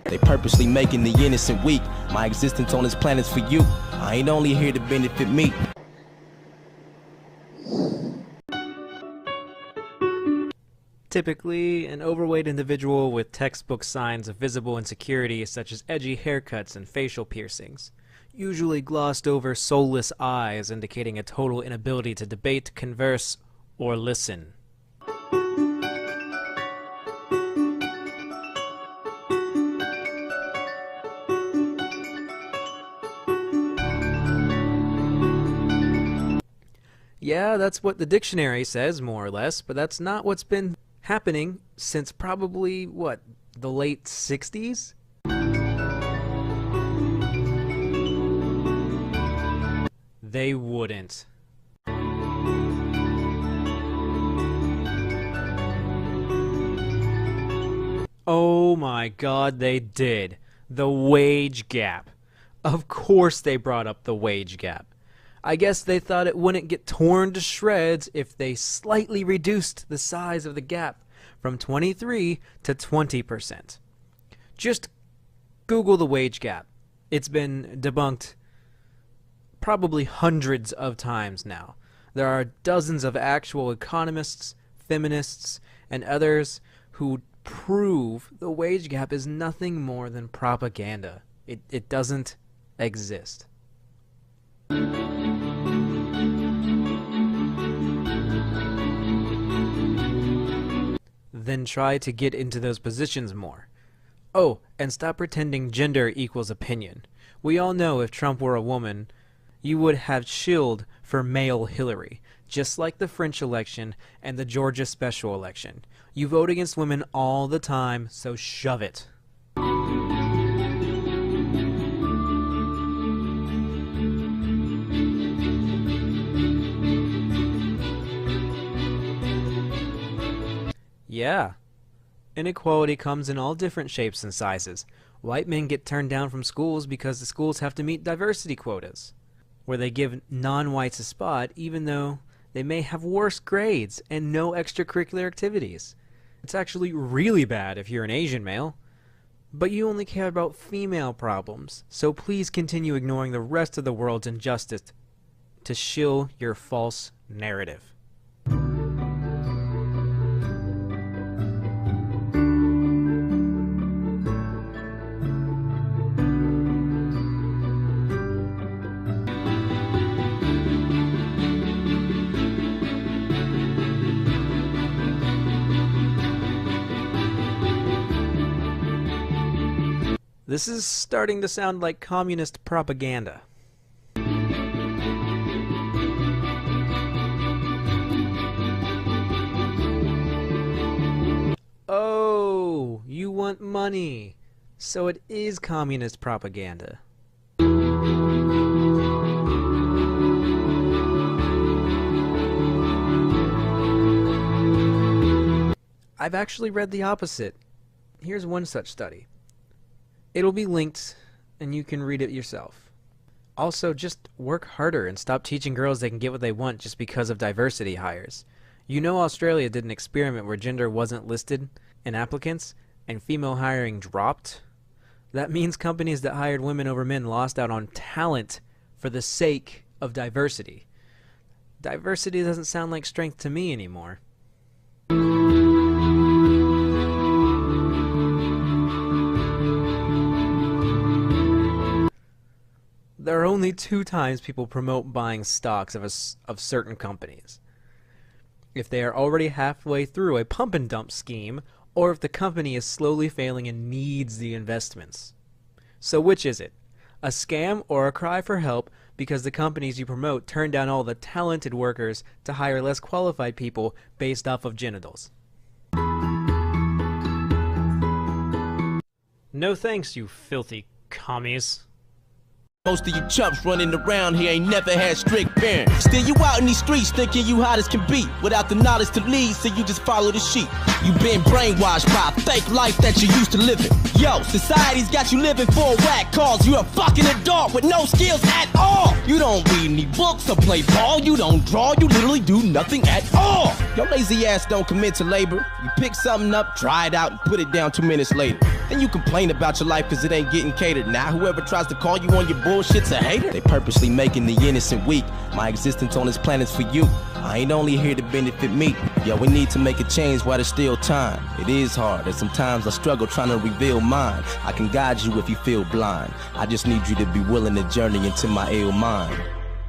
They purposely making the innocent weak. My existence on this planet's for you. I ain't only here to benefit me. Typically, an overweight individual with textbook signs of visible insecurity such as edgy haircuts and facial piercings. Usually glossed over soulless eyes indicating a total inability to debate, converse, or listen. Yeah, that's what the dictionary says, more or less, but that's not what's been happening since probably, what, the late 60s? They wouldn't. Oh my God, they did. The wage gap. Of course they brought up the wage gap. I guess they thought it wouldn't get torn to shreds if they slightly reduced the size of the gap from 23 to 20%. Just Google the wage gap. It's been debunked probably hundreds of times now. There are dozens of actual economists, feminists, and others who prove the wage gap is nothing more than propaganda. It doesn't exist. Then try to get into those positions more. Oh, and stop pretending gender equals opinion. We all know if Trump were a woman, you would have shilled for male Hillary, just like the French election and the Georgia special election. You vote against women all the time, so shove it. Yeah. Inequality comes in all different shapes and sizes. White men get turned down from schools because the schools have to meet diversity quotas, where they give non-whites a spot even though they may have worse grades and no extracurricular activities. It's actually really bad if you're an Asian male. But you only care about female problems, so please continue ignoring the rest of the world's injustice to shill your false narrative. This is starting to sound like communist propaganda. Oh, you want money. So it is communist propaganda. I've actually read the opposite. Here's one such study. It'll be linked, and you can read it yourself. Also, just work harder and stop teaching girls they can get what they want just because of diversity hires. You know Australia did an experiment where gender wasn't listed in applicants, and female hiring dropped? That means companies that hired women over men lost out on talent for the sake of diversity. Diversity doesn't sound like strength to me anymore. There are only 2 times people promote buying stocks of certain companies. If they are already halfway through a pump and dump scheme, or if the company is slowly failing and needs the investments. So which is it? A scam or a cry for help because the companies you promote turn down all the talented workers to hire less qualified people based off of genitals? No thanks, you filthy commies. Most of you chumps running around here ain't never had strict parents. Still you out in these streets thinking you hot as can be, without the knowledge to lead, so you just follow the sheep. You been brainwashed by a fake life that you used to living. Yo, society's got you living for a whack cause. You're a fucking adult with no skills at all. You don't read any books or play ball. You don't draw, you literally do nothing at all. Your lazy ass don't commit to labor. You pick something up, try it out, and put it down 2 minutes later. Then you complain about your life cause it ain't getting catered. Now whoever tries to call you on your bullshit's a hater. They purposely making the innocent weak. My existence on this planet's for you. I ain't only here to benefit me. Yo, we need to make a change while there's still time. It is hard, and sometimes I struggle trying to reveal mine. I can guide you if you feel blind. I just need you to be willing to journey into my ill mind.